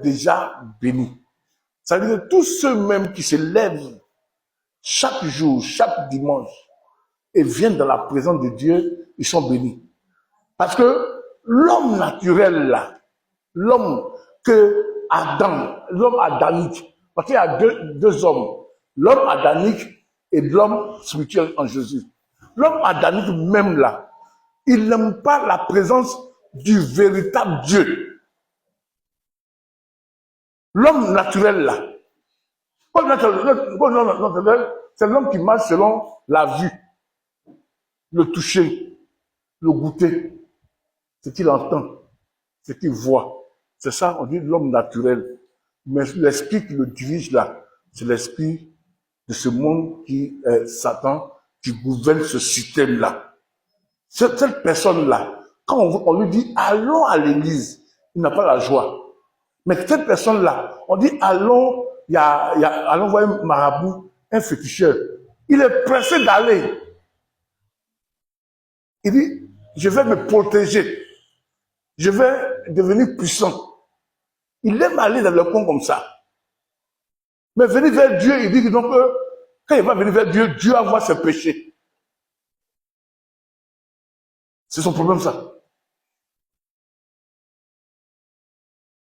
déjà béni. Ça veut dire que tous ceux-mêmes qui se lèvent chaque jour, chaque dimanche, et viennent dans la présence de Dieu, ils sont bénis. Parce que l'homme naturel là, l'homme que Adam, l'homme adamique, parce qu'il y a deux hommes, l'homme adamique et l'homme spirituel en Jésus. L'homme adamique même là, il n'aime pas la présence du véritable Dieu. L'homme naturel là, c'est l'homme qui marche selon la vue, le toucher, le goûter, ce qu'il entend, ce qu'il voit. C'est ça, on dit l'homme naturel. Mais l'esprit qui le dirige là, c'est l'esprit de ce monde qui est Satan, qui gouverne ce système-là. Cette personne-là, quand on lui dit allons à l'église, il n'a pas la joie. Mais cette personne-là, on dit allons, allons voir un marabout, un féticheur. Il est pressé d'aller. Il dit, je vais me protéger. Je vais devenir puissant. Il aime aller dans le coin comme ça. Mais venir vers Dieu, il dit que donc, quand il va venir vers Dieu, Dieu va voir ses péchés. C'est son problème, ça.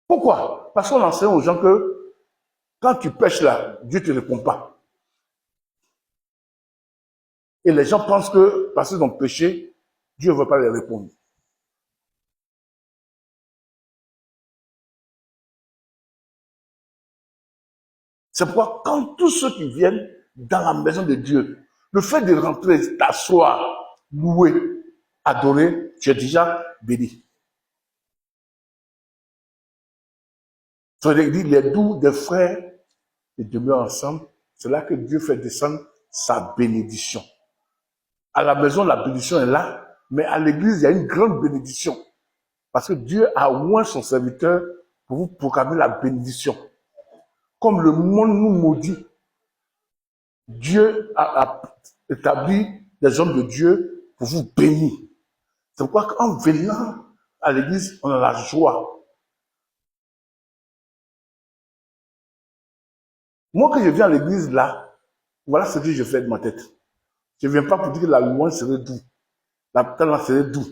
Pourquoi? Parce qu'on enseigne aux gens que quand tu pêches là, Dieu ne te répond pas. Et les gens pensent que parce qu'ils ont péché, Dieu ne veut pas les répondre. C'est pourquoi quand tous ceux qui viennent dans la maison de Dieu, le fait de rentrer, t'asseoir, louer, adorer, tu es déjà béni. Ça veut dire les doux des frères et demeurent ensemble. C'est là que Dieu fait descendre sa bénédiction. À la maison, la bénédiction est là, mais à l'église, il y a une grande bénédiction. Parce que Dieu a oint son serviteur pour vous proclamer la bénédiction. Comme le monde nous maudit, Dieu a établi des hommes de Dieu pour vous bénir. C'est pourquoi qu'en venant à l'église, on a la joie. Moi, quand je viens à l'église là, voilà ce que je fais de ma tête. Je ne viens pas pour dire que la louange serait doux, la talent serait doux,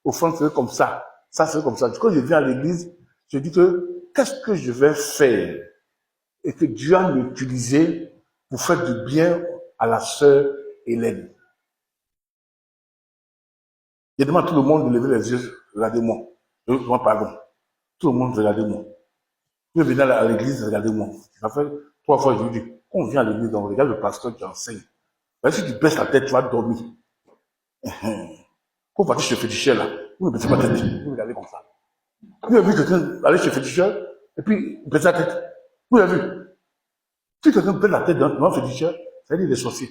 l'offrande serait comme ça serait comme ça. Quand je viens à l'église, je dis que qu'est-ce que je vais faire et que Dieu a m'utilisé pour faire du bien à la sœur Hélène. Je demande à tout le monde de lever les yeux, regardez-moi. Pardon. Tout le monde, regardez-moi. Vous venez à l'église, regardez-moi. Ça fait 3 fois que je vous dis, quand on vient à l'église, on regarde le pasteur qui enseigne. Si tu baisses la tête, tu vas dormir. Quand vous partez chez le féticheur, là, vous ne baissez pas la tête, vous regardez comme ça. Vous avez vu quelqu'un aller chez le féticheur, et puis baisser la tête. Vous avez vu. Si quelqu'un baisse la tête dans le féticheur, ça veut dire des sorciers.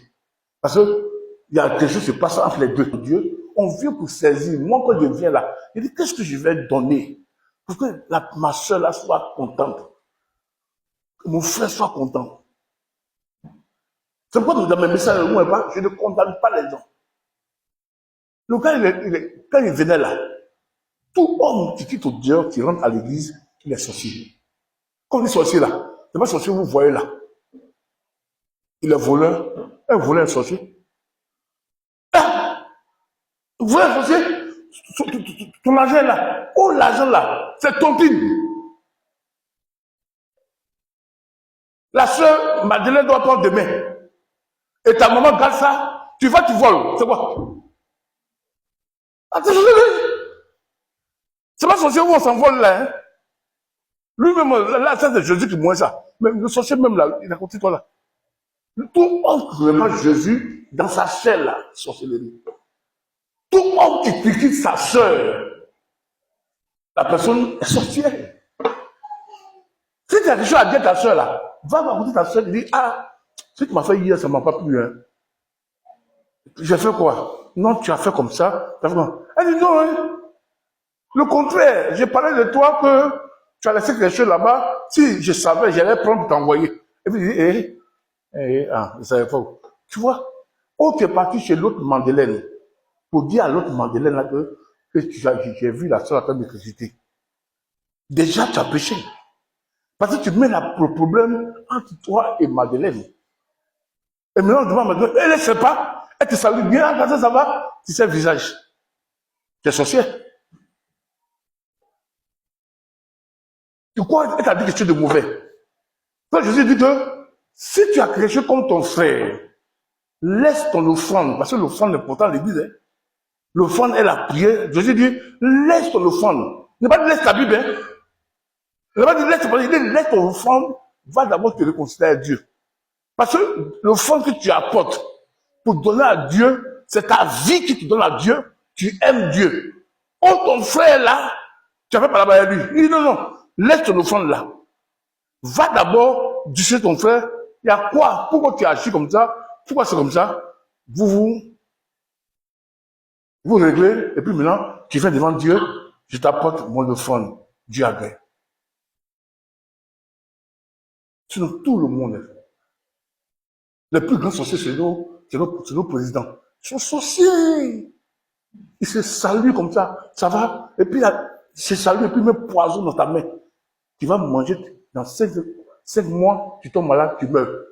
Parce que il y a quelque chose qui se passe entre les deux. Dieu, on vient pour saisir. Moi, quand je viens là, je dis, qu'est-ce que je vais donner pour que ma soeur là soit contente, que mon frère soit content. C'est pourquoi dans mes messages, je ne condamne pas les gens. Donc, quand il venait là, tout homme qui quitte au Dieu, qui rentre à l'église, il est sorcier. Quand on dit sorcier là, c'est pas sorcier, vous voyez là. Il est voleur, un voleur, un sorcier. Vous voyez un sorcier, ton argent est là. Oh, l'argent là, c'est ton pin. La sœur Madeleine doit prendre demain. Et ta maman garde ça, tu vas, tu voles. C'est quoi? C'est pas sorcier où on s'envole là. Hein? Lui-même, là, c'est Jésus qui moins ça. Mais le sorcier même là, il a compté toi là. Tout homme qui ne met pas Jésus dans sa chair là, sorcellerie. Tout homme qui critique sa sœur, la personne est sorcière. Si tu as quelque chose à dire à ta sœur là, va raconter ta sœur et dis, ah, ce que tu m'as fait hier, ça ne m'a pas plu. Hein. J'ai fait quoi? Non, tu as fait comme ça. Elle dit non, hein. Le contraire, j'ai parlé de toi que tu as laissé quelque chose là-bas. Si je savais, j'allais prendre pour t'envoyer. Et puis il dit, je ne savais pas où. Tu vois, oh, tu es parti chez l'autre Madeleine pour dire à l'autre Madeleine là que j'ai vu la soeur à ta mécrécité. Déjà, tu as péché. Parce que tu mets le problème entre toi et Madeleine. Et maintenant, on demande à Madeleine, elle ne sait pas, elle te salue bien, quand ça va, tu sais le visage. Tu es sorcière. Pourquoi elle t'a dit quelque chose de mauvais? Quand Jésus dit que si tu as quelque chose comme ton frère, laisse ton offrande, parce que l'offrande est important à l'église. Hein. L'offrande est la prière. Jésus dit, laisse ton offrande. Il n'a pas dit laisse ta Bible. Hein. Il n'a pas dit laisse ton offrande, va d'abord te réconcilier à Dieu. Parce que l'offrande que tu apportes pour donner à Dieu, c'est ta vie qui te donne à Dieu. Tu aimes Dieu. Oh, ton frère là, tu as fait par là-bas à lui. Il dit non, non, laisse ton offrande là. Va d'abord dire ton frère, il y a quoi? Pourquoi tu agis comme ça? Pourquoi c'est comme ça? Vous réglez, et puis maintenant, tu viens devant Dieu, je t'apporte mon offrande. Dieu agrée. Sinon, tout le monde est fait. Les plus grands sorciers, c'est nos présidents. Ils sont sorciers. Ils se saluent comme ça va. Et puis, ils se saluent, et puis, ils mettent poison dans ta main. Tu vas manger dans 5 mois, tu tombes malade, tu meurs.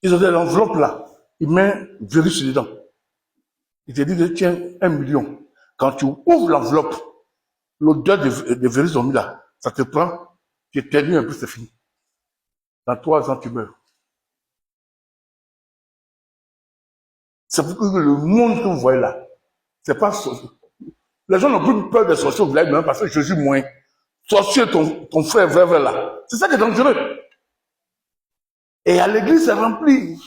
Ils ont l'enveloppe là. Ils mettent virus dedans. Ils te disent, tiens, 1 million. Quand tu ouvres l'enveloppe, l'odeur des virus ont mis là. Ça te prend, tu éternues un peu, c'est fini. Dans 3 ans, tu meurs. C'est pour que le monde que vous voyez là, c'est pas sorcier. Les gens n'ont plus peur des sorciers au village même parce que Jésus moins. Sorcier, ton frère vrai là. C'est ça qui est dangereux. Et à l'église, c'est rempli.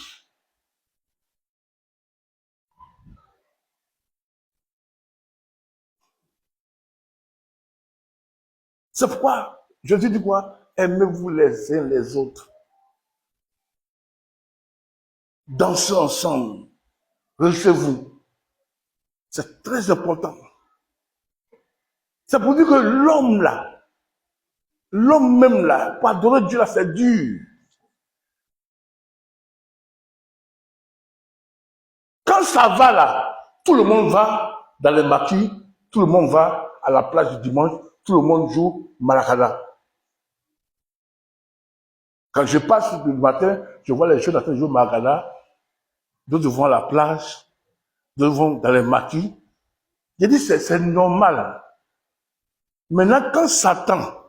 C'est pourquoi Jésus dit quoi? Aimez-vous les uns les autres. Dansez ensemble. Réjouissez-vous. C'est très important. C'est pour dire que l'homme là, l'homme même là, pour adorer Dieu là, c'est dur. Quand ça va là, tout le monde va dans les maquis, tout le monde va à la plage du dimanche, tout le monde joue Maracana. Quand je passe le matin, je vois les jeunes en train de jouer Maracana, d'autres vont à la plage, d'autres vont dans les maquis. J'ai dit, c'est normal. Maintenant, quand Satan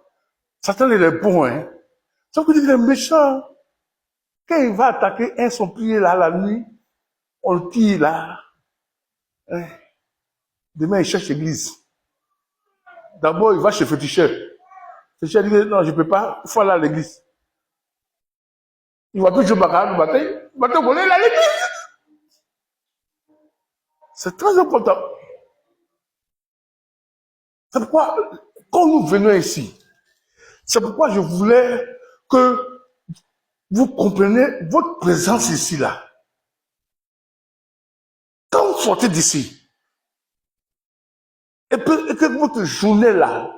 il est bon, hein. Ça veut dire qu'il est méchant. Quand il va attaquer un son pied là la nuit, on le tire là. Hein. Demain, il cherche l'église. D'abord, il va chez Féticheur. Féticheur dit, non, je ne peux pas, il faut aller à l'église. Il va plus jouer Baccarat le matin, il va te voler à l'église. C'est très important. C'est pourquoi, quand nous venons ici, c'est pourquoi je voulais que vous compreniez votre présence ici, là. Quand vous sortez d'ici, et que votre journée, là,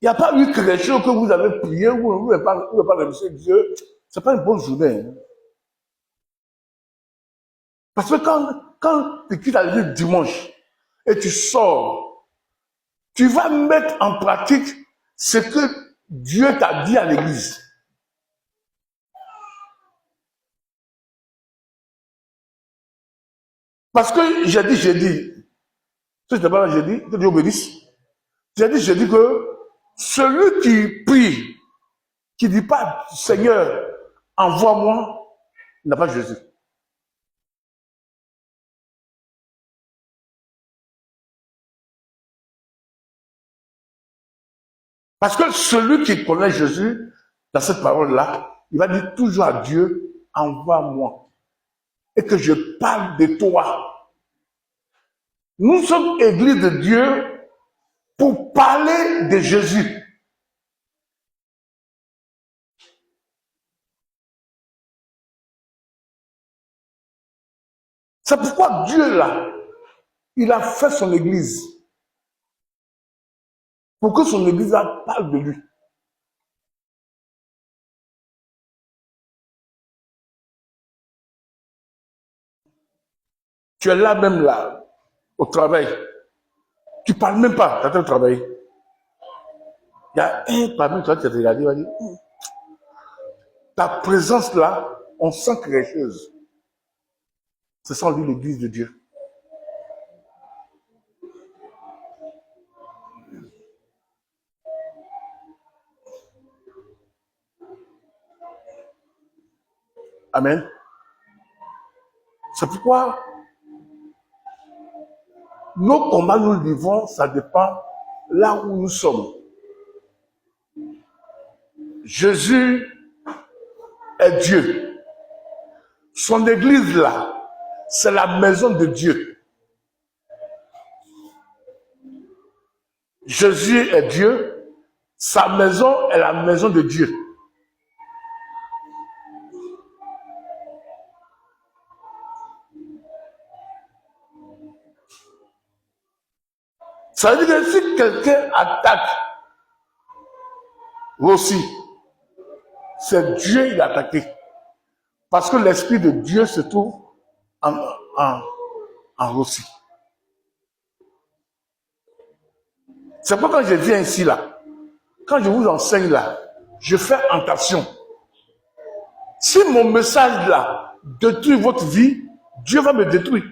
il n'y a pas eu quelque chose que vous avez prié ou vous n'avez pas remercié Dieu, ce n'est pas une bonne journée. Hein. Parce que quand tu quittes la l'église dimanche et tu sors, tu vas mettre en pratique ce que Dieu t'a dit à l'église. Parce que j'ai dit, ce n'était pas là, j'ai dit, que Dieu bénisse. J'ai dit que celui qui prie, qui ne dit pas Seigneur, envoie-moi, n'a pas Jésus. Parce que celui qui connaît Jésus, dans cette parole-là, il va dire toujours à Dieu, envoie-moi. Et que je parle de toi. Nous sommes église de Dieu pour parler de Jésus. C'est pourquoi Dieu, là, il a fait son église. Pour que son église parle de lui. Tu es là même là, au travail. Tu ne parles même pas, tu es en train de travailler. Il y a un parmi toi qui te regarde, il va dire, ta présence là, on sent quelque chose. Ce sent lui l'église de Dieu. Amen. C'est pourquoi nos combats, nous le vivons, ça dépend là où nous sommes. Jésus est Dieu. Son église là, c'est la maison de Dieu. Jésus est Dieu. Sa maison est la maison de Dieu. Ça veut dire que si quelqu'un attaque Rossi, c'est Dieu qui l'a attaqué. Parce que l'Esprit de Dieu se trouve en Rossi. C'est pourquoi quand je viens ici là, quand je vous enseigne là, je fais attention. Si mon message là détruit votre vie, Dieu va me détruire.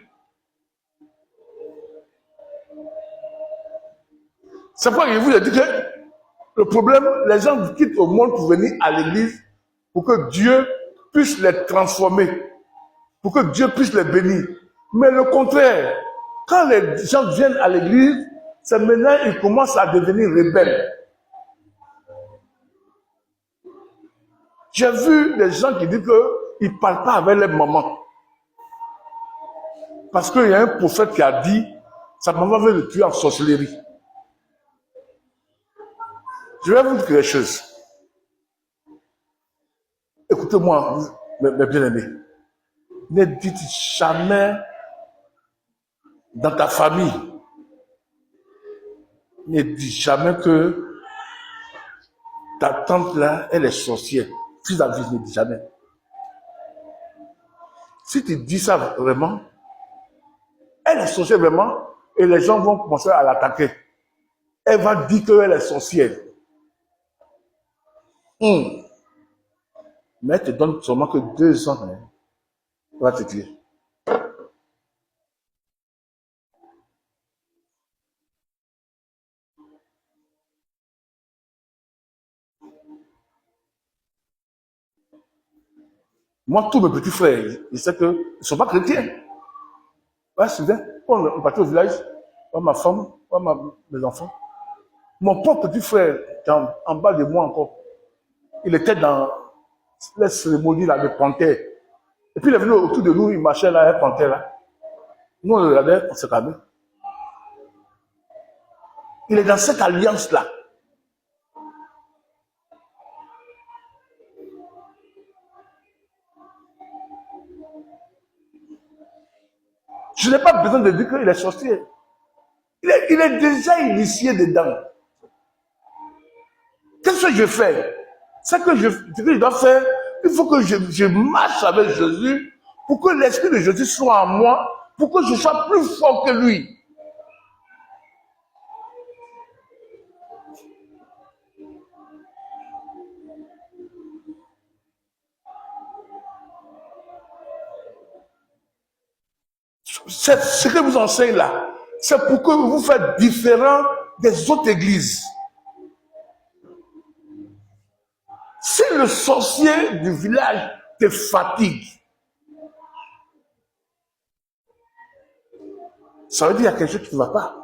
C'est pourquoi je vous ai dit que le problème, les gens quittent au monde pour venir à l'église pour que Dieu puisse les transformer, pour que Dieu puisse les bénir. Mais le contraire, quand les gens viennent à l'église, c'est maintenant qu'ils commencent à devenir rebelles. J'ai vu des gens qui disent qu'ils ne parlent pas avec les mamans. Parce qu'il y a un prophète qui a dit, sa maman veut le tuer en sorcellerie. Je vais vous dire quelque chose. Écoutez-moi, mes bien-aimés. Ne dites jamais dans ta famille, ne dis jamais que ta tante là, elle est sorcière. Fils à vie, ne dis jamais. Si tu dis ça vraiment, elle est sorcière vraiment, et les gens vont commencer à l'attaquer. Elle va dire qu'elle est sorcière. Mais elle te donne seulement que 2 ans. Elle va te tuer. Moi, tous mes petits frères, ils savent qu'ils ne sont pas chrétiens. Ouais, c'est bien. Quand on partait au village, ma femme, mes enfants, mon propre petit frère, en bas de moi encore, il était dans les cérémonies là, de panthère. Et puis il est venu autour de nous, il marchait là, un panthère là. Nous, on le regardait, on se calmait. Il est dans cette alliance-là. Je n'ai pas besoin de dire qu'il est sorcier. Il est déjà initié dedans. Qu'est-ce que je fais? Ce que je dois faire, il faut que je marche avec Jésus pour que l'Esprit de Jésus soit en moi, pour que je sois plus fort que lui. Ce que vous enseigne là, c'est pour que vous faites différent des autres églises. Si le sorcier du village te fatigue, ça veut dire qu'il y a quelque chose qui ne va pas.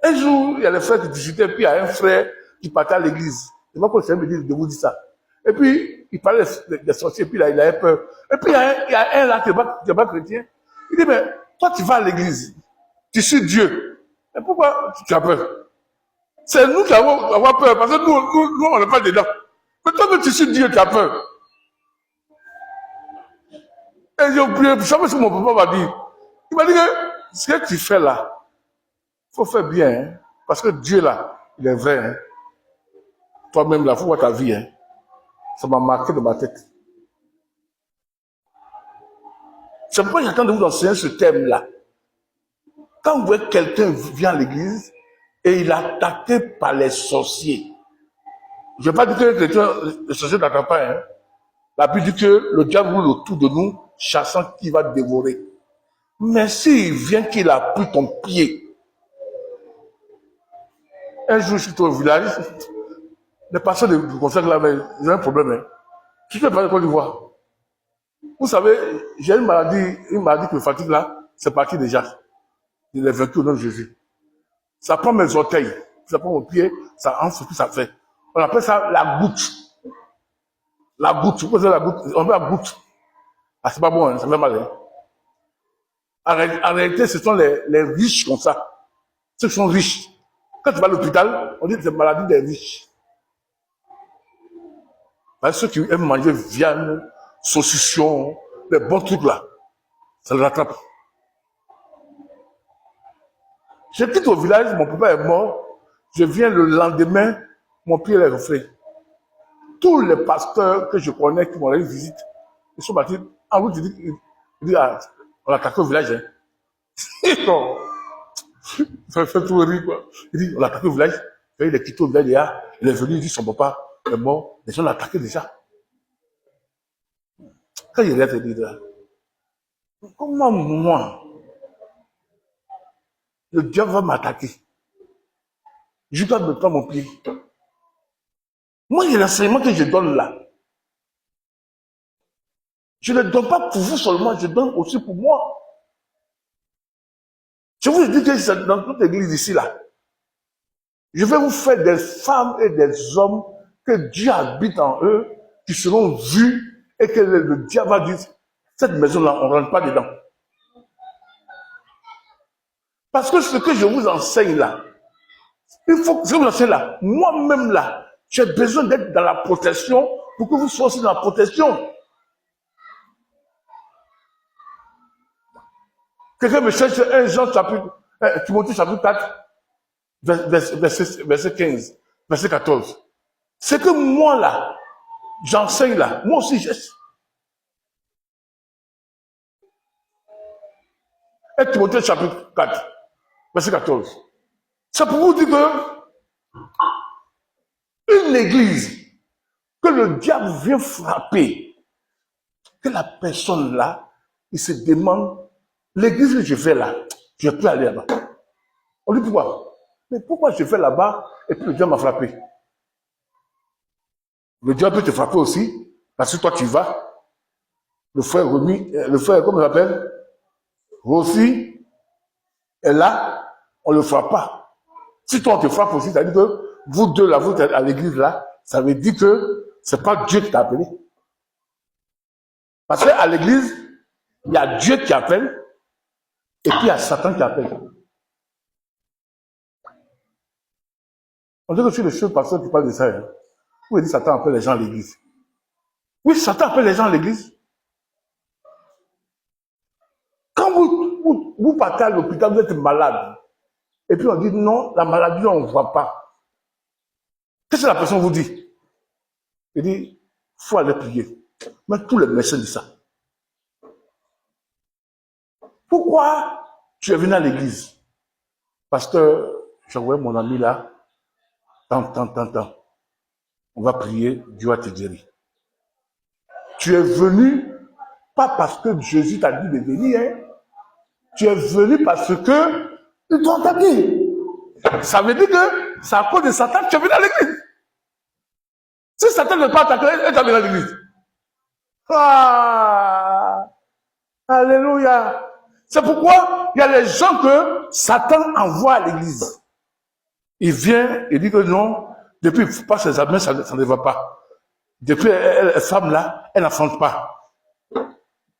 Un jour, il y a les frères qui discutaient, puis il y a un frère qui partait à l'église. Je ne sais pas pourquoi le Seigneur me dit de vous dire ça. Et puis, il parlait des sorciers, puis là, il avait peur. Et puis, il y a un là qui n'est pas chrétien. Il dit, mais toi, tu vas à l'église. Tu suis Dieu. Mais pourquoi tu as peur? C'est nous qui avons avoir peur, parce que nous on n'est pas dedans. Mais toi, que tu suis Dieu, tu as peur. Et j'ai oublié, je sais pas ce que mon papa m'a dit. Il m'a dit que ce que tu fais là, il faut faire bien, hein, parce que Dieu là, il est vrai. Hein. Toi-même là, il faut voir ta vie. Hein. Ça m'a marqué dans ma tête. C'est pourquoi j'attends de vous enseigner ce thème-là. Quand vous voyez quelqu'un vient à l'église et il est attaqué par les sorciers, je ne vais pas dire que les sorciers n'attaquent pas. Hein. La Bible dit que le diable roule autour de nous, chassant qui va dévorer. Mais s'il vient qu'il a pris ton pied, un jour je suis au village, les pasteurs du conseil là, ils ont un problème. Hein. Tu peux parler de Côte d'Ivoire. Vous savez, j'ai une maladie qui me fatigue là, c'est parti déjà. Je l'ai vaincu au nom de Jésus. Ça prend mes orteils, ça prend mon pied, ça enfle, tout ça fait. On appelle ça la goutte. La goutte, vous posez la goutte, on met la goutte. Ah, c'est pas bon, hein, ça fait mal. Hein. En réalité, ce sont les riches comme ça. Ceux qui sont riches. Quand tu vas à l'hôpital, on dit que c'est maladie des riches. Ceux qui aiment manger viande, saucisson, les bons trucs là, ça le rattrape. Je quitte au village, mon papa est mort, je viens le lendemain, mon pied est refait. Tous les pasteurs que je connais qui m'ont rendu visite, ils sont partis. En route, ils disent, ah, on a attaqué au village. Hein. Non. Ça fait tout rire, quoi. Il dit, on a attaqué au village. Il est quitté au village, il est venu, il dit, son papa est mort. Les gens l'ont attaqué déjà. Quand il rêve, il dit, comment moi, le diable va m'attaquer? Je dois me prendre mon pied. Moi, il y a l'enseignement que je donne là. Je ne le donne pas pour vous seulement, je donne aussi pour moi. Je vous dis que dans toute l'église ici, là, je vais vous faire des femmes et des hommes que Dieu habite en eux, qui seront vus et que le diable va dire, cette maison-là, on ne rentre pas dedans. Parce que ce que je vous enseigne là, il faut que je vous enseigne là, moi-même là, j'ai besoin d'être dans la protection pour que vous soyez aussi dans la protection. Quelqu'un me cherche 1 Jean chapitre, Timothée chapitre 4, verset 15, verset 14. C'est que moi là, j'enseigne là, moi aussi j'ai. Et Timothée chapitre 4, verset 14. C'est pour vous dire que une église que le diable vient frapper, que la personne là, il se demande, l'église que je fais là, je peux aller là-bas. On dit pourquoi? Mais pourquoi je fais là-bas et puis le diable m'a frappé? Le diable peut te frapper aussi, parce que toi tu vas, le frère comment il s'appelle? Rossi est là, on ne le frappe pas. Si toi on te frappe aussi, ça veut dire que vous deux là, vous êtes à l'église là, ça veut dire que c'est pas Dieu qui t'a appelé. Parce qu'à l'église, il y a Dieu qui appelle, et puis il y a Satan qui appelle. On dirait que je suis le seul pasteur qui parle de ça. Hein. Vous dites Satan appelle les gens à l'église. Oui, Satan appelle les gens à l'église. Quand vous partez à l'hôpital, vous êtes malade. Et puis on dit non, la maladie, on ne voit pas. Qu'est-ce que la personne vous dit? Il dit, il faut aller prier. Mais tous les médecins disent ça. Pourquoi tu es venu à l'église? Parce que j'envoie mon ami là, tant. On va prier, Dieu va te guérir. Tu es venu, pas parce que Jésus t'a dit de venir, hein. Tu es venu parce que ils t'ont attaqué. Ça veut dire que c'est à cause de Satan que tu es venu à l'église. Si Satan ne pas attaqué, il est venu à l'église. Ah! Alléluia! C'est pourquoi il y a les gens que Satan envoie à l'église. Il vient, il dit que non, depuis qu'il passe ses examens, ça ne va pas. Depuis les femmes là, elles n'enfantent pas.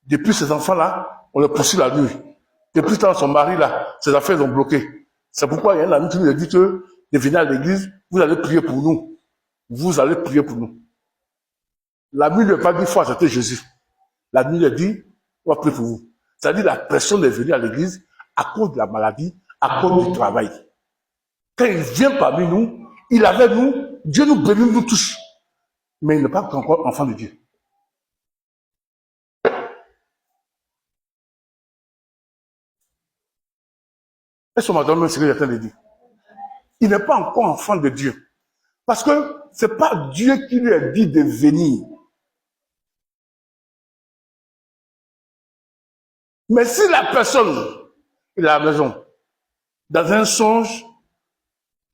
Depuis ces enfants-là, on les poursuit la nuit. Depuis tant son mari là, ses affaires ont bloqué. C'est pourquoi il y a un ami qui nous a dit que de venir à l'église, vous allez prier pour nous. Vous allez prier pour nous. L'ami ne pas dit faut accepter Jésus. L'ami lui a dit, on va prier pour vous. C'est-à-dire la personne est venue à l'église à cause de la maladie, à cause du travail. Quand il vient parmi nous, il est avec nous, Dieu nous bénit, nous touche. Mais il n'est pas encore enfant de Dieu. Est-ce qu'on m'a donné ce que j'ai en train de dire? Il n'est pas encore enfant de Dieu. Parce que ce n'est pas Dieu qui lui a dit de venir. Mais si la personne, il est à la maison, dans un songe,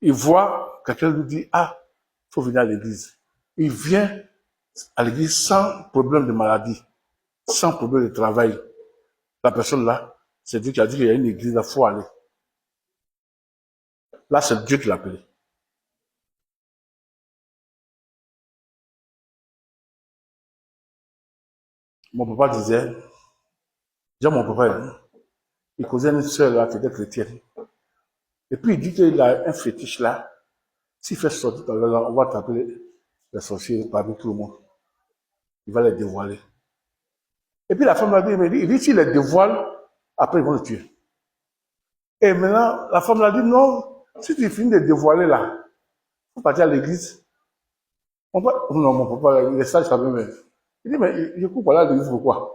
il voit quelqu'un lui dit, ah, il faut venir à l'église. Il vient à l'église sans problème de maladie, sans problème de travail. La personne là, c'est Dieu qui a dit qu'il y a une église, là, il faut aller. Là, c'est Dieu qui l'a appelé. Mon papa disait, déjà mon papa, il causait une soeur là qui était chrétienne. Et puis il dit qu'il a un fétiche là. S'il fait sortir, on va taper les sorciers parmi tout le monde. Il va les dévoiler. Et puis la femme l'a dit, il dit s'il les dévoile, après ils vont le tuer. Et maintenant, la femme l'a dit, non, si tu finis de dévoiler là, il faut partir à l'église. Non, mon papa, il est sage quand même. Il dit, mais je coupe pas à l'église, pourquoi?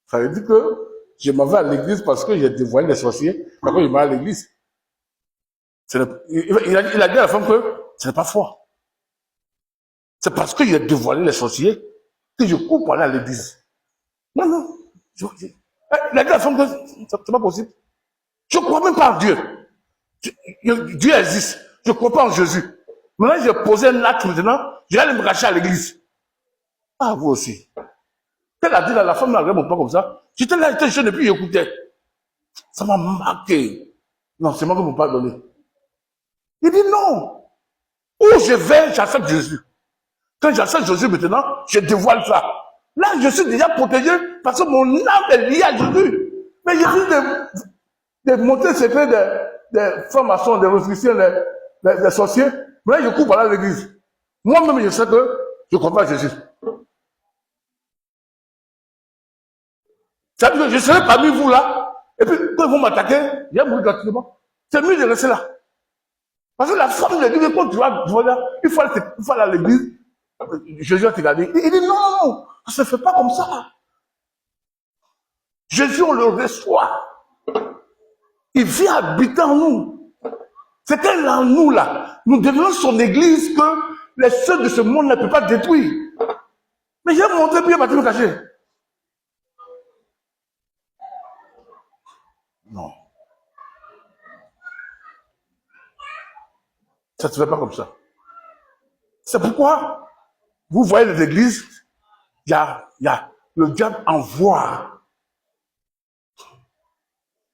Ça veut dire que je m'en vais à l'église parce que j'ai dévoilé les sorciers, mais quand il va à l'église, il a dit à la femme que ce n'est pas fort. C'est parce qu'il a dévoilé les sorciers que je cours pour aller à l'église. Non, non. Il a dit à la femme que c'est pas possible. Je ne crois même pas en Dieu. Dieu existe. Je ne crois pas en Jésus. Maintenant, j'ai posé un acte maintenant, je vais aller me cacher à l'église. Ah, vous aussi. Elle a dit là, la femme n'a vraiment pas comme ça. J'étais là, j'étais jeune et puis j'écoutais. Ça m'a marqué. Non, c'est moi qui ne m'ont pas donné. Il dit non. Où je vais, j'accepte Jésus. Quand j'accepte Jésus maintenant, je dévoile ça. Là, je suis déjà protégé parce que mon âme est liée à Jésus. Mais j'ai vu de montrer le secret des francs-maçons, des réfugiés, des sorciers. Mais là, je cours par l'église. Moi-même, je sais que je ne crois pas à Jésus. Ça veut dire que je serai parmi vous là. Et puis, quand ils vont m'attaquer, je vais mourir gratuitement. C'est mieux de rester là. Parce que la femme lui dit, mais quand tu vas là, il faut aller à l'église. Jésus a te regardé. Il dit non, ça ne se fait pas comme ça. Jésus, on le reçoit. Il vient habiter en nous. C'est elle en nous là. Nous devenons son église que les ceux de ce monde ne peuvent pas détruire. Mais j'ai montré, puis il va te me cacher. Non. Ça ne se fait pas comme ça. C'est pourquoi vous voyez les églises, le diable envoie.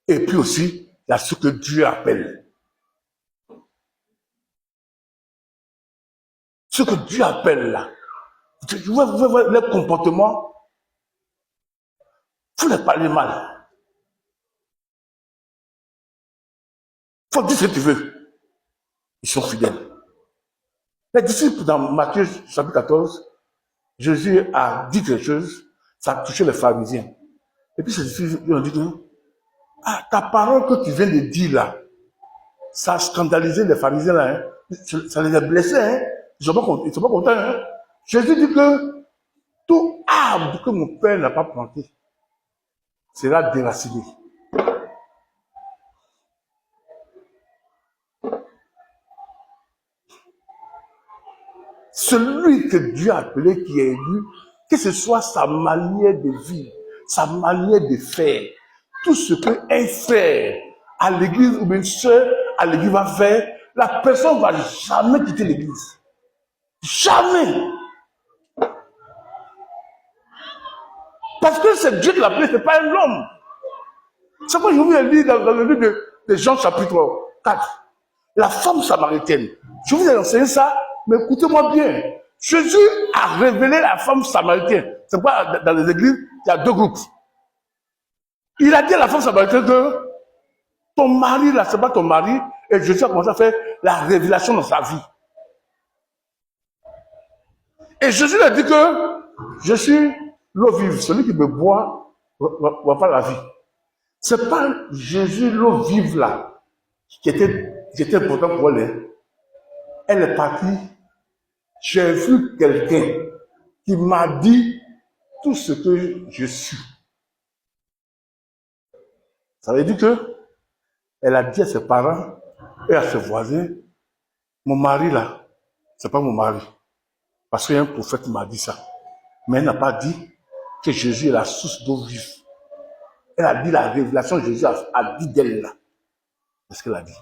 Et puis aussi, il y a ce que Dieu appelle. Ce que Dieu appelle là. Vous voyez les comportements, il faut les parler mal. Il faut dire ce que tu veux. Ils sont fidèles. Les disciples dans Matthieu chapitre 14, Jésus a dit quelque chose, ça a touché les pharisiens. Et puis ces disciples lui ont dit que ah, ta parole que tu viens de dire là, ça a scandalisé les pharisiens là, hein. Ça les a blessés, hein. Ils sont pas contents, hein. Jésus dit que tout arbre que mon père n'a pas planté sera déraciné. Celui que Dieu a appelé, qui est élu, que ce soit sa manière de vivre, sa manière de faire, tout ce qu'un frère à l'église ou une soeur à l'église va faire, la personne ne va jamais quitter l'église. Jamais. Parce que c'est Dieu qui l'a appelé, ce n'est pas un homme. C'est pourquoi je vous ai lu dans le livre de Jean chapitre 4. La femme samaritaine. Je vous ai enseigné ça, mais écoutez-moi bien. Jésus a révélé la femme samaritaine. C'est pourquoi dans les églises, il y a deux groupes. Il a dit à la femme samaritaine que ton mari, là, c'est pas ton mari, et Jésus a commencé à faire la révélation dans sa vie. Et Jésus a dit que je suis l'eau vive. Celui qui me boit ne voit pas la vie. C'est pas Jésus, l'eau vive là, qui était important pour elle. Elle est partie. J'ai vu quelqu'un qui m'a dit tout ce que je suis. Ça veut dire que Elle a dit à ses parents et à ses voisins, mon mari là, c'est pas mon mari. Parce qu'un prophète m'a dit ça. Mais elle n'a pas dit que Jésus est la source d'eau vive. Elle a dit la révélation que Jésus a dit d'elle là. C'est ce qu'elle a dit.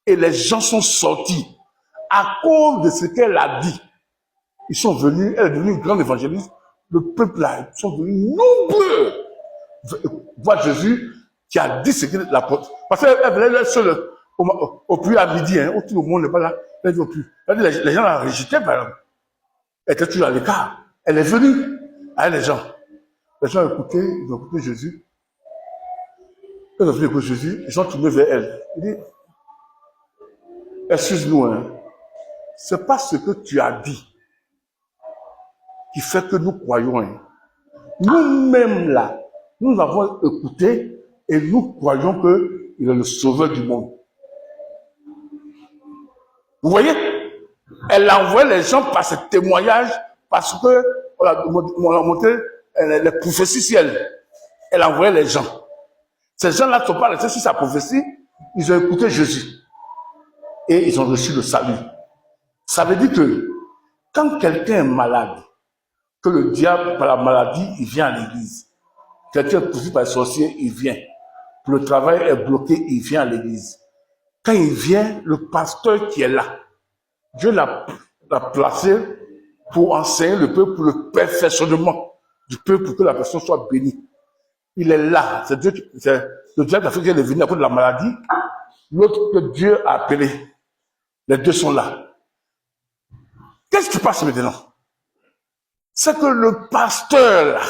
Et les gens sont sortis à cause de ce qu'elle a dit. Ils sont venus, elle est devenue une grande évangéliste. Le peuple là, ils sont venus nombreux voir Jésus qui a dit ce qu'il a porté. Parce qu'elle venait seule au puits à midi, hein, où tout le monde n'est pas là. Elle dit au puits. Les gens la rejeté par exemple. Elle était toujours à l'écart. Elle est venue avec les gens. Les gens ils ont écouté Jésus. Ils ont écouté Jésus, ils sont tournés vers elle. Il dit, excuse-nous, hein, c'est pas ce que tu as dit qui fait que nous croyons. Hein. Nous-mêmes là, nous avons écouté et nous croyons qu'il est le sauveur du monde. Vous voyez? Elle a envoyé les gens par ce témoignage parce que on a montré les prophéties ciel. Elle a envoyé les gens. Ces gens-là ne sont pas restés sur sa prophétie, ils ont écouté Jésus. Et ils ont reçu le salut. Ça veut dire que quand quelqu'un est malade, que le diable, par la maladie, il vient à l'église. Quelqu'un est poussé par les sorciers, il vient. Le travail est bloqué, il vient à l'église. Quand il vient, le pasteur qui est là, Dieu l'a placé pour enseigner le peuple, pour le perfectionnement du peuple, pour que la personne soit bénie. Il est là. C'est le diable qui a fait qu'il est venu à cause de la maladie. L'autre que Dieu a appelé. Les deux sont là. Qu'est-ce qui passe maintenant? C'est que le pasteur là,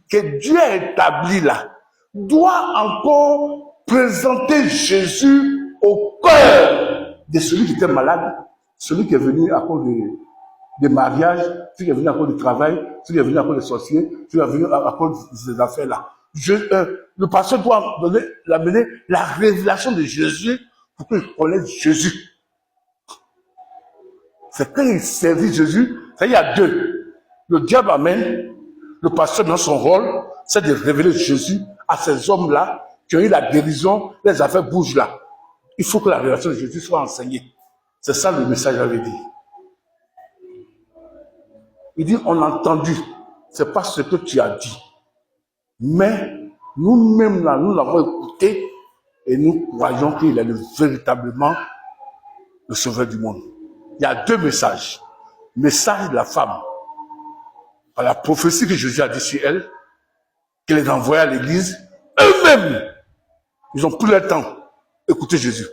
que Dieu a établi là, doit encore présenter Jésus au cœur de celui qui était malade, celui qui est venu à cause des mariages, celui qui est venu à cause du travail, celui qui est venu à cause des sorciers, celui qui est venu à cause de ces affaires-là. Le pasteur doit l'amener la révélation de Jésus pour qu'il connaisse Jésus. C'est quand il servit Jésus, il y a deux. Le diable amène, le pasteur dans son rôle, c'est de révéler Jésus à ces hommes-là qui ont eu la guérison, les affaires bougent là. Il faut que la révélation de Jésus soit enseignée. C'est ça le message que j'avais dit. Il dit, on a entendu, c'est pas ce que tu as dit. Mais nous-mêmes là, nous l'avons écouté et nous croyons qu'il est véritablement le sauveur du monde. Il y a deux messages. Le message de la femme, par la prophétie que Jésus a dit sur elle, qu'il les envoyait à l'église, eux-mêmes, ils ont pris leur temps d'écouter Jésus.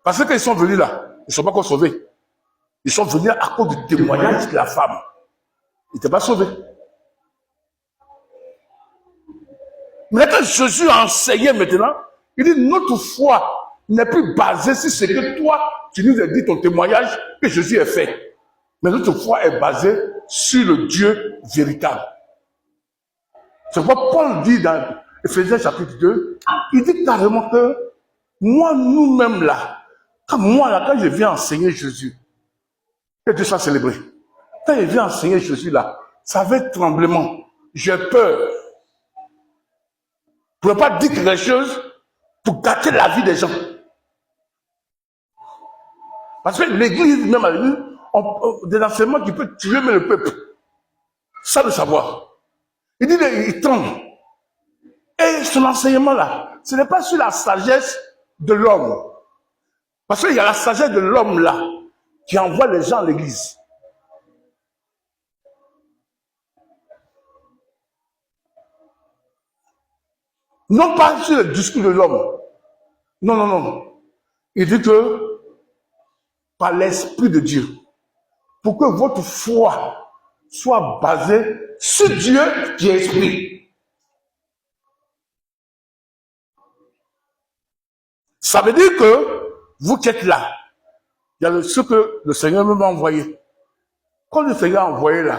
Parce qu'ils sont venus là, ils ne sont pas encore sauvés. Ils sont venus à cause du témoignage de la femme. Ils n'étaient pas sauvés. Mais quand Jésus a enseigné maintenant, il dit notre foi n'est plus basée sur ce que toi, tu nous as dit ton témoignage que Jésus a fait. Mais notre foi est basée sur le Dieu véritable. C'est pourquoi Paul dit dans Ephésiens chapitre 2, il dit carrément que moi, nous-mêmes là, quand je viens enseigner Jésus, que Dieu soit célébré. Quand je viens enseigner Jésus là, ça va être tremblement. J'ai peur. Je ne peux pas dire quelque chose pour gâter la vie des gens. Parce que l'église, même à l'église, des enseignements qui peuvent tuer même le peuple. Ça de savoir. Il dit, il tremble. Et son enseignement là, ce n'est pas sur la sagesse de l'homme. Parce qu'il y a la sagesse de l'homme là, qui envoie les gens à l'église. Non pas sur le discours de l'homme. Non. Il dit que par l'Esprit de Dieu, pour que votre foi soit basée sur Dieu qui est Esprit. Ça veut dire que vous qui êtes là, il y a ce que le Seigneur m'a envoyé. Quand le Seigneur a envoyé là,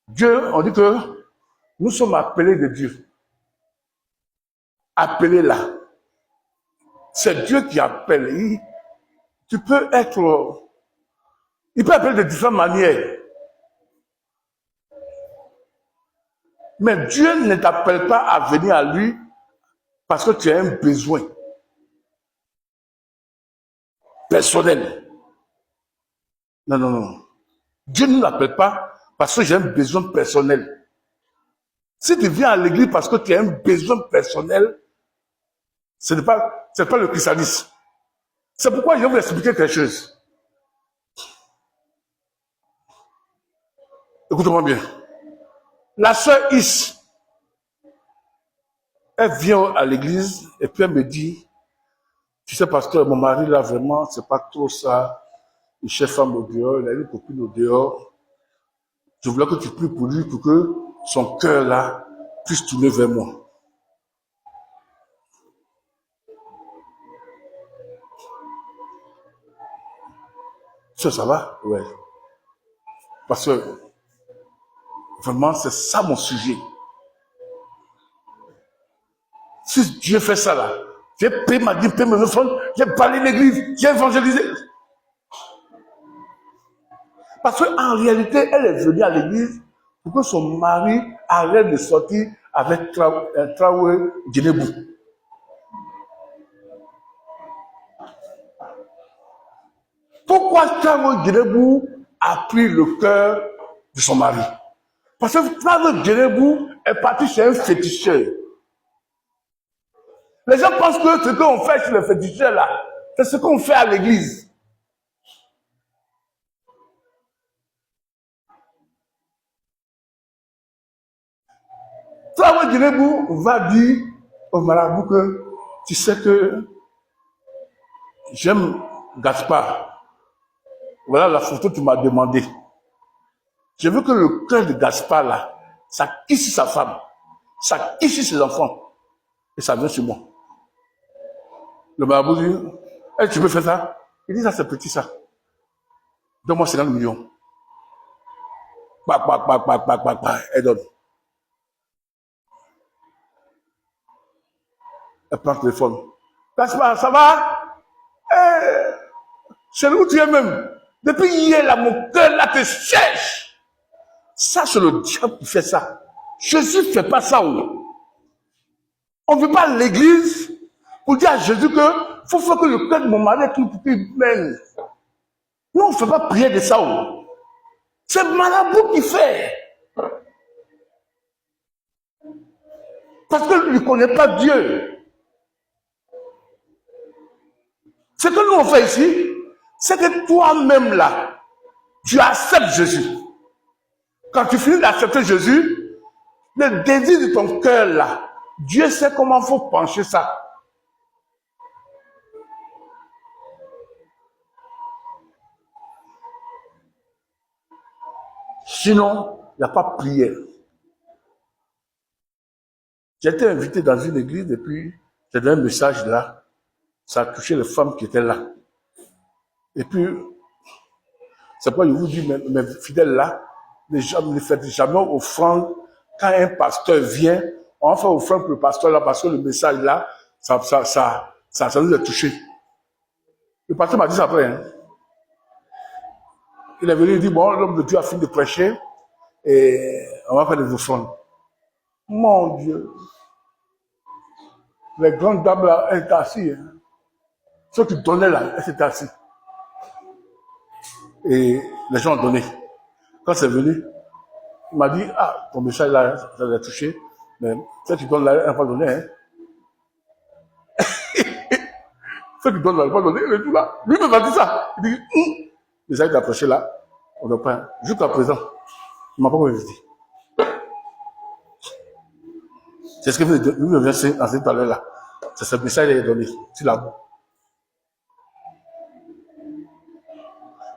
Dieu, on dit que nous sommes appelés de Dieu. Appelés là. C'est Dieu qui appelle. Tu peux être... Il peut appeler de différentes manières. Mais Dieu ne t'appelle pas à venir à lui parce que tu as un besoin personnel. Non, non, non. Dieu ne l'appelle pas parce que j'ai un besoin personnel. Si tu viens à l'église parce que tu as un besoin personnel, ce n'est pas le christianisme. C'est pourquoi je vais vous expliquer quelque chose. Écoutez-moi bien. La sœur Is, elle vient à l'église et puis elle me dit, tu sais, pasteur, mon mari là, vraiment, c'est pas trop ça. Il cherche femme au dehors, il a une copine au dehors. Je voulais que tu pries pour lui pour que son cœur là puisse tourner vers moi. Ça va? Ouais. Parce que vraiment, c'est ça mon sujet. Si Dieu fait ça là, j'ai payé ma dîme, payé mes offrandes, j'ai parlé l'église, j'ai évangélisé. Parce qu'en réalité, elle est venue à l'église pour que son mari arrête de sortir avec Traoré Djenebou. Pourquoi Traoré Djenebou a pris le cœur de son mari? Parce que Traoré Djenebou est parti chez un féticheur. Les gens pensent que ce qu'on fait chez le féticheur là, c'est ce qu'on fait à l'église. Traoré Djenebou va dire au marabout que tu sais que j'aime Gaspard. Voilà la photo que tu m'as demandé. Je veux que le cœur de Gaspard là, ça quitte sa femme, ça quitte ses enfants, et ça vient sur moi. Le marabout dit, hey, tu veux faire ça? Il dit, ça c'est petit ça. Donne-moi 50 millions. Elle donne. Elle prend le téléphone. Gaspard, ça va? C'est où tu es même. Depuis hier, là, mon cœur, là, te cherche. Ça, c'est le diable qui fait ça. Jésus ne fait pas ça. On ne veut pas à l'église pour dire à Jésus que faut faire que le cœur de mon mari pour qu'il mène. Non, on ne fait pas prier de ça. C'est le marabout qui fait. Parce qu'il ne connaît pas Dieu. Ce que nous on fait ici, c'est que toi-même là, tu acceptes Jésus. Quand tu finis d'accepter Jésus, le désir de ton cœur là, Dieu sait comment il faut pencher ça. Sinon, il n'y a pas de prière. J'ai été invité dans une église et puis j'ai donné un message là. Ça a touché les femmes qui étaient là. Et puis, c'est pourquoi je vous dis, mes fidèles là, les gens ne faites jamais offrande. Quand un pasteur vient, on fait offrande pour le pasteur là parce que le message là, ça nous a touché. Le pasteur m'a dit ça après. Hein. Il est venu, il dit, bon, l'homme de Dieu a fini de prêcher et on va faire des offrandes. Mon Dieu. Les grandes dames là, elles étaient assises. Hein. Ceux qui donnaient là, elles étaient assises. Et les gens ont donné. Quand c'est venu, il m'a dit, ah, ton message là, ça l'a touché. Mais ceux qui donnent là, elles n'ont pas donné. Hein. Ceux qui donnent là, elles n'ont pas donné. Et tout là. Lui m'a dit ça. Il dit, les gens qui approché là, on n'a pas. Jusqu'à présent, il ne m'a pas invité. C'est ce que vous venez enseigner tout à l'heure là. C'est ce message qu'il a donné. C'est là.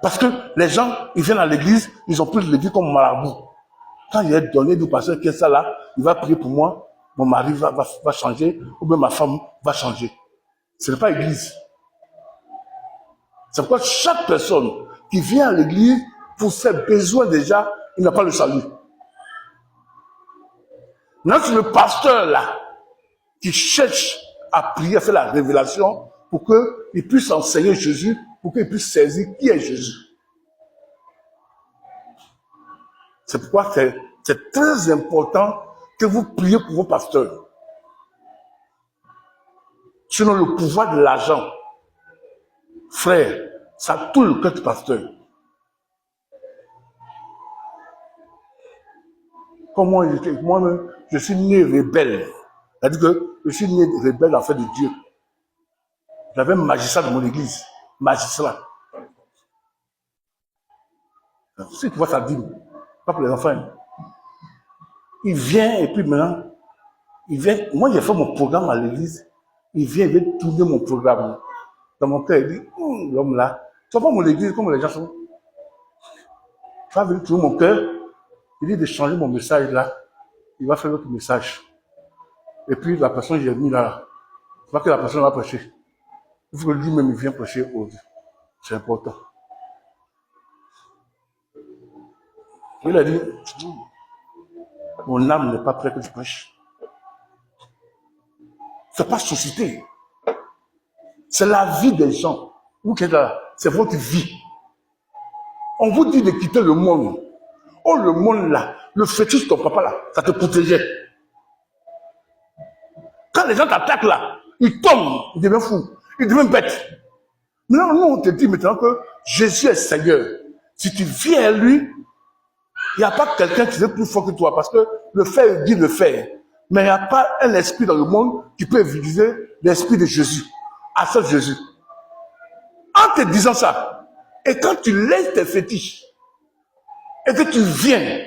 Parce que les gens, ils viennent à l'église, ils ont pris l'église comme marabout. Quand il est donné du pasteur qui est ça là, il va prier pour moi, mon mari va changer, ou bien ma femme va changer. Ce n'est pas l'église. C'est pourquoi chaque personne qui vient à l'église, pour ses besoins déjà, il n'a pas le salut. Non, c'est le pasteur là, qui cherche à prier, à faire la révélation, pour qu'il puisse enseigner Jésus, pour qu'il puisse saisir qui est Jésus. C'est pourquoi c'est très important que vous priez pour vos pasteurs. Selon le pouvoir de l'argent. Frère, ça tout le cœur du pasteur. Comme moi-même, je suis né rebelle. C'est-à-dire que je suis né rebelle en fait de Dieu. J'avais un magistrat dans mon église. Magistrat. Si tu vois ça dîme, pas pour les enfants. Il vient et puis maintenant, il vient. Moi, j'ai fait mon programme à l'église. Il vient tourner mon programme. Dans mon cœur, il dit, l'homme là, tu vois pas mon église, comme les gens sont. Tu vas venir tourner mon cœur. Il dit de changer mon message là. Il va faire l'autre message. Et puis la personne, j'ai mis là. C'est pas que la personne va prêcher. Il faut que lui-même il vienne prêcher aujourd'hui. C'est important. Il a dit, mon âme n'est pas prête que je prêche. C'est pas société. C'est la vie des gens. Vous qui êtes là, c'est votre vie. On vous dit de quitter le monde. Oh, le monde là, le fétiche de ton papa là, ça te protégeait. Quand les gens t'attaquent là, ils tombent, ils deviennent fous, ils deviennent bêtes. Maintenant, nous, on te dit maintenant que Jésus est Seigneur. Si tu viens à lui, il n'y a pas quelqu'un qui est plus fort que toi, parce que le faire dit le faire. Mais il n'y a pas un esprit dans le monde qui peut utiliser l'esprit de Jésus, à seul Jésus. En te disant ça, et quand tu laisses tes fétiches, et que tu viens,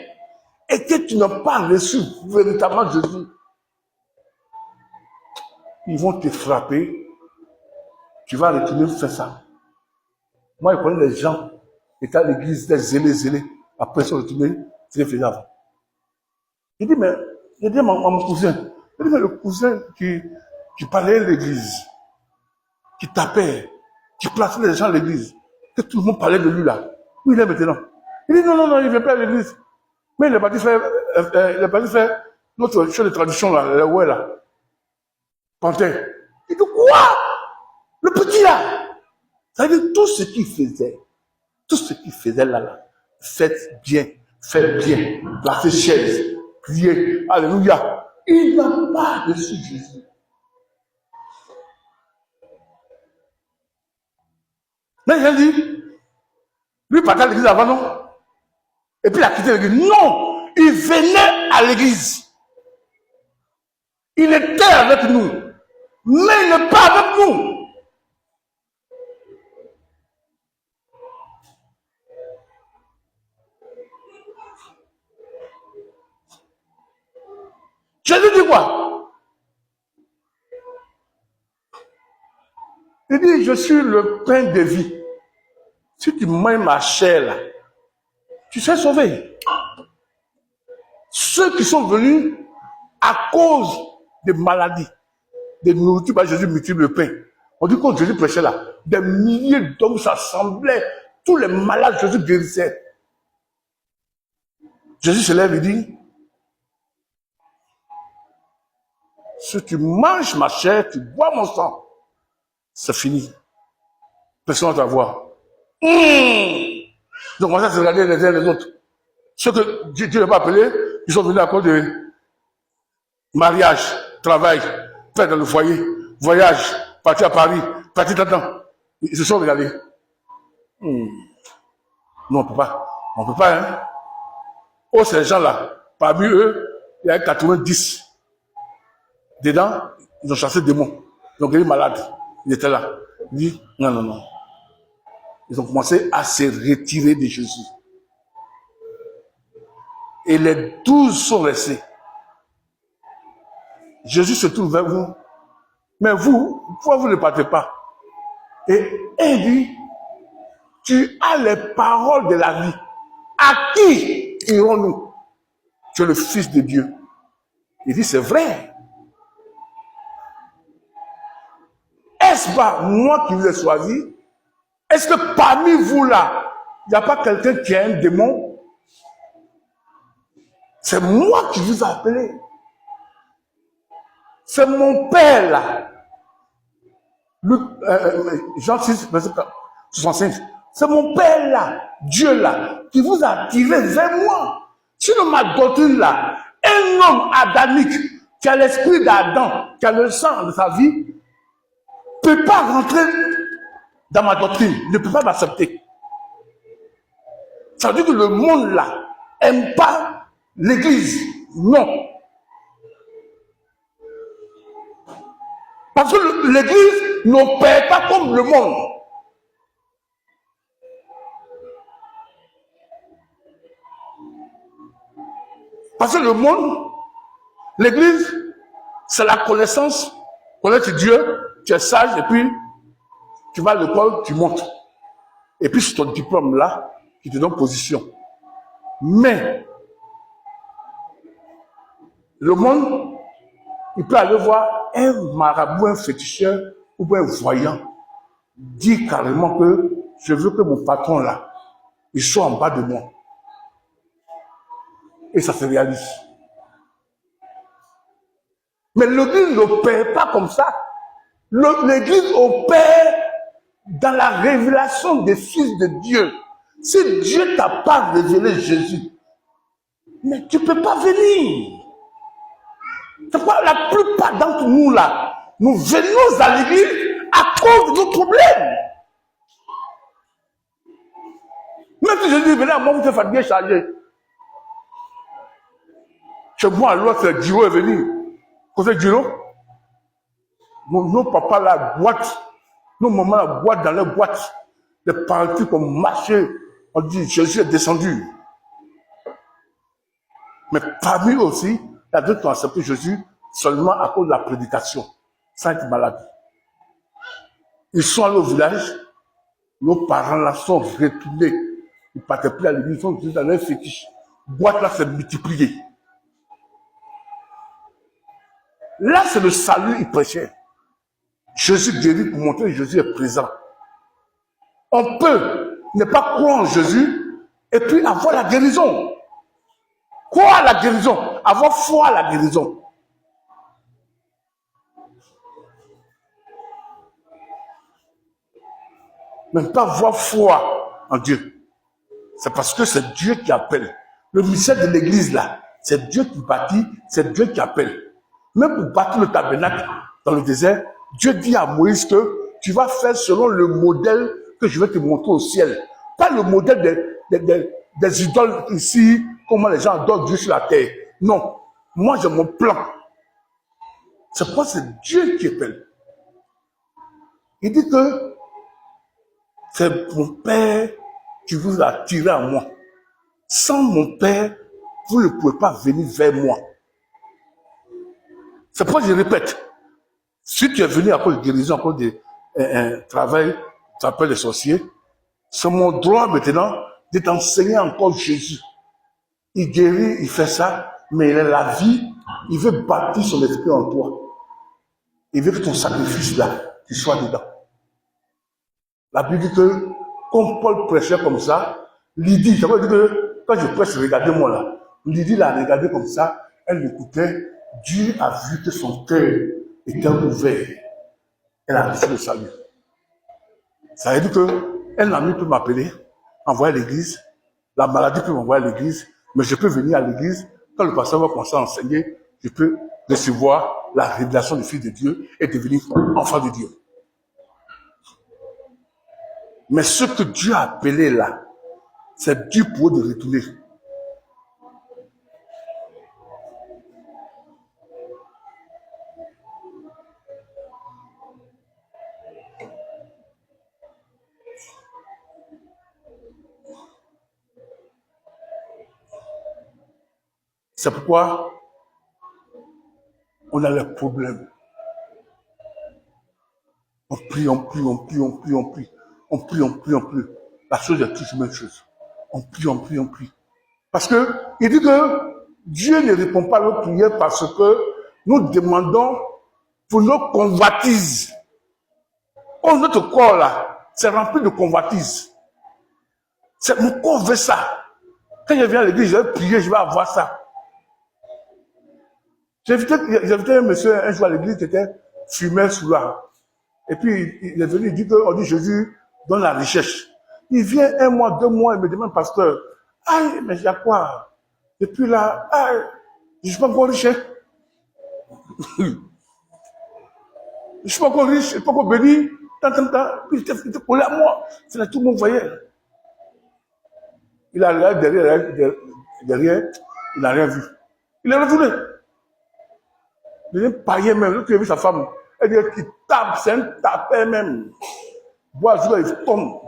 et que tu n'as pas reçu véritablement Jésus, ils vont te frapper, tu vas retourner faire ça. Moi, je connais des gens qui étaient à l'église, étaient zélés, après ils sont retournés, c'est ce qu'ils faisaient avant. Il dit, mais, il dit à mon cousin, il dit, mais le cousin qui parlait à l'église, qui tapait, qui plaçait les gens à l'église, que tout le monde parlait de lui là, où il est maintenant? Il dit, non, il ne vient pas à l'église. Mais il est parti faire notre chose de tradition là, ouais là. Panthère. Il dit, quoi? Le petit là. Ça veut dire tout ce qu'il faisait là, faites bien, placez chaise, priez, alléluia. Il n'a pas reçu Jésus. Mais j'ai dit, lui partait à l'église avant, non? Et puis il a quitté l'église. Non, il venait à l'église. Il était avec nous. Mais il n'est pas avec nous. Jésus dit quoi? Il dit, je suis le pain de vie. Si tu manges ma chair là, tu seras sauvé. Ceux qui sont venus à cause des maladies, des nourritures, bah Jésus multiplie le pain. On dit quand Jésus prêchait là, des milliers d'hommes s'assemblaient, tous les malades, Jésus guérissait. Jésus se lève et dit, si tu manges ma chair, tu bois mon sang, c'est fini. Personne ne va t'avoir. Donc on va se regarder les uns les autres. Ceux que Dieu n'a pas appelés, ils sont venus à cause de mariage, travail, faire dans le foyer, voyage, partir à Paris, partir là-dedans. Ils se sont regardés. Non, on peut pas, hein. Oh, ces gens-là, parmi eux, il y a 90. Dedans, ils ont chassé des démons. Ils ont guéri malade. Ils étaient là. Il dit, non. Ils ont commencé à se retirer de Jésus. Et les 12 sont restés. Jésus se trouve vers vous. Mais vous, pourquoi vous ne partez pas? Et il dit, tu as les paroles de la vie. À qui irons-nous? Tu es le Fils de Dieu. Il dit, c'est vrai. Est-ce pas moi qui vous ai choisi? Est-ce que parmi vous là, il n'y a pas quelqu'un qui a un démon? C'est moi qui vous ai appelé. C'est mon Père là. Jean 6, verset 65. C'est mon Père là, Dieu là, qui vous a attiré vers moi. Sinon ma doctrine là, un homme adamique qui a l'esprit d'Adam, qui a le sang de sa vie, peut pas rentrer dans ma doctrine, ne peut pas m'accepter. Ça veut dire que le monde là n'aime pas l'église. Non. Parce que l'église n'opère pas comme le monde. Parce que le monde, l'église, c'est la connaissance. Connaître Dieu, tu es sage et puis tu vas à l'école, tu montes. Et puis c'est ton diplôme là qui te donne position. Mais le monde, il peut aller voir un marabout, un féticheur ou un voyant, dire carrément que je veux que mon patron là, il soit en bas de moi. Et ça se réalise. Mais l'église n'opère pas comme ça. L'église opère dans la révélation des fils de Dieu. Si Dieu t'a pas révélé Jésus, mais tu ne peux pas venir. C'est pourquoi la plupart d'entre nous là, nous venons à l'église à cause de nos problèmes. Même si je dis, venez à moi, vous êtes fatigué, chargé. Chez moi, l'autre, Giro est venu. Côté Giro, nos papas là, boîte. Nos mamans là, boîte dans leur boîte. Les partis comme marché. On dit, Jésus est descendu. Mais parmi eux aussi, il y a d'autres qui ont accepté Jésus seulement à cause de la prédication, sans être malade. Ils sont allés au village, nos parents là sont retournés. Ils ne partaient plus à l'église, ils sont retournés dans leur fétiche. Boîte là s'est multipliée. Là, c'est le salut, il prêchait. Jésus guérit pour montrer que Jésus est présent. On peut ne pas croire en Jésus et puis avoir la guérison. Croire à la guérison, avoir foi à la guérison. Même pas avoir foi en Dieu. C'est parce que c'est Dieu qui appelle. Le mystère de l'église là, c'est Dieu qui bâtit, c'est Dieu qui appelle. Même pour bâtir le tabernacle dans le désert, Dieu dit à Moïse que tu vas faire selon le modèle que je vais te montrer au ciel. Pas le modèle des idoles ici, comment les gens adorent Dieu sur la terre. Non. Moi, j'ai mon plan. C'est pourquoi c'est Dieu qui appelle. Il dit que c'est mon Père qui vous a attiré à moi. Sans mon Père, vous ne pouvez pas venir vers moi. C'est pourquoi je répète. Si tu es venu à cause de guérison, à cause de travail, tu appelles les sorciers, c'est mon droit maintenant de t'enseigner encore Jésus. Il guérit, il fait ça, mais il a la vie, il veut bâtir son esprit en toi. Il veut que ton sacrifice là, tu sois dedans. La Bible dit que, comme Paul prêchait comme ça, Lydie, ça veut dire que quand je prêche, regardez-moi là, Lydie l'a regardé comme ça, elle l'écoutait, Dieu a vu que son cœur était ouvert. Elle a reçu le salut. Ça veut dire qu'un ami peut m'appeler, envoyer à l'église, la maladie peut m'envoyer à l'église, mais je peux venir à l'église, quand le pasteur va commencer à enseigner, je peux recevoir la révélation du Fils de Dieu et devenir enfant de Dieu. Mais ce que Dieu a appelé là, c'est Dieu pour eux de retourner. C'est pourquoi on a les problèmes. On prie, on prie, on prie, on prie, on prie. On prie, on prie, on prie. La chose est toujours la même chose. On prie, on prie, on prie. Parce que il dit que Dieu ne répond pas à nos prières parce que nous demandons pour nos convoitises. Oh, notre corps là, c'est rempli de convoitises. C'est mon corps veut ça. Quand je viens à l'église, je vais prier, je vais avoir ça. J'ai invité un monsieur un jour à l'église qui était fumeur sous là. Et puis il est venu, il dit qu'on dit Jésus donne la richesse. Il vient 1 mois, 2 mois, il me demande, pasteur, aïe, mais il y a quoi? Et puis là, aïe, je ne suis pas encore riche. Je ne suis pas encore riche, je ne suis pas encore béni. Puis il était collé à moi. C'est là tout le monde voyait. Il a regardé derrière, il n'a rien vu. Il est retourné. Il est païen même. Lorsqu'il a vu sa femme, elle dit qu'il tape, c'est un tapin même. Bois, il tombe.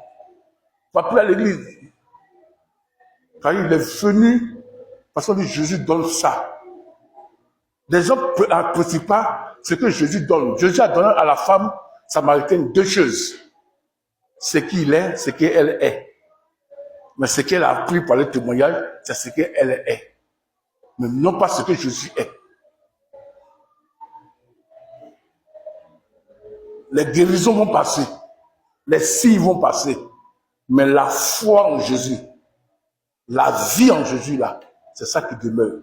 Il va plus à l'église. Car il est venu, parce qu'on dit Jésus donne ça. Les gens n'apprécient pas ce que Jésus donne. Jésus a donné à la femme samaritaine deux choses. Ce qu'il est, ce qu'elle est. Mais ce qu'elle a appris par le témoignage, c'est ce qu'elle est. Mais non pas ce que Jésus est. Les guérisons vont passer. Les signes vont passer. Mais la foi en Jésus, la vie en Jésus, là, c'est ça qui demeure.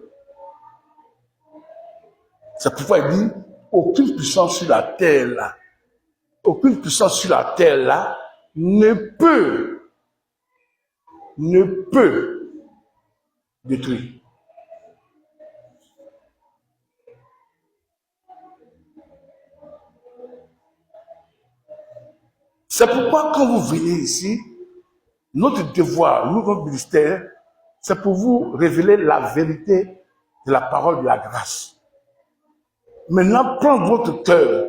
C'est pourquoi il dit, aucune puissance sur la terre, là, aucune puissance sur la terre, là, ne peut détruire. C'est pourquoi quand vous venez ici, notre devoir, notre ministère, c'est pour vous révéler la vérité de la parole de la grâce. Maintenant, prenez votre cœur,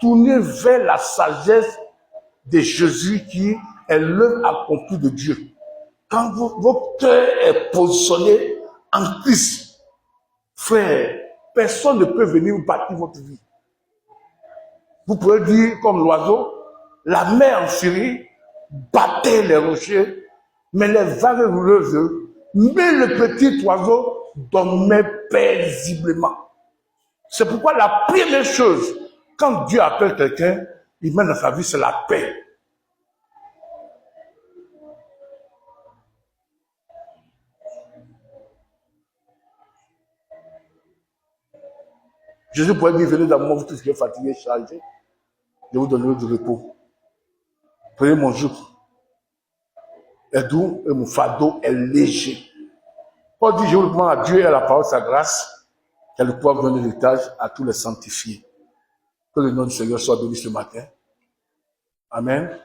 tournez vers la sagesse de Jésus qui est l'œuvre accomplie de Dieu. Quand votre cœur est positionné en Christ, frère, personne ne peut venir vous bâtir votre vie. Vous pouvez dire comme l'oiseau, la mer en furie battait les rochers, mais les vagues rouleuses, mais le petit oiseau dormait paisiblement. C'est pourquoi la première chose, quand Dieu appelle quelqu'un, il met dans sa vie, c'est la paix. Jésus pourrait dire, venez dans moi, vous tous qui êtes fatigués, chargés, je vous donnerai du repos. Prenez mon joug est doux et mon fardeau est léger. Paul dit, je vous demande à Dieu et à la parole de sa grâce, qu'elle pourra donner l'héritage à tous les sanctifiés. Que le nom du Seigneur soit béni ce matin. Amen.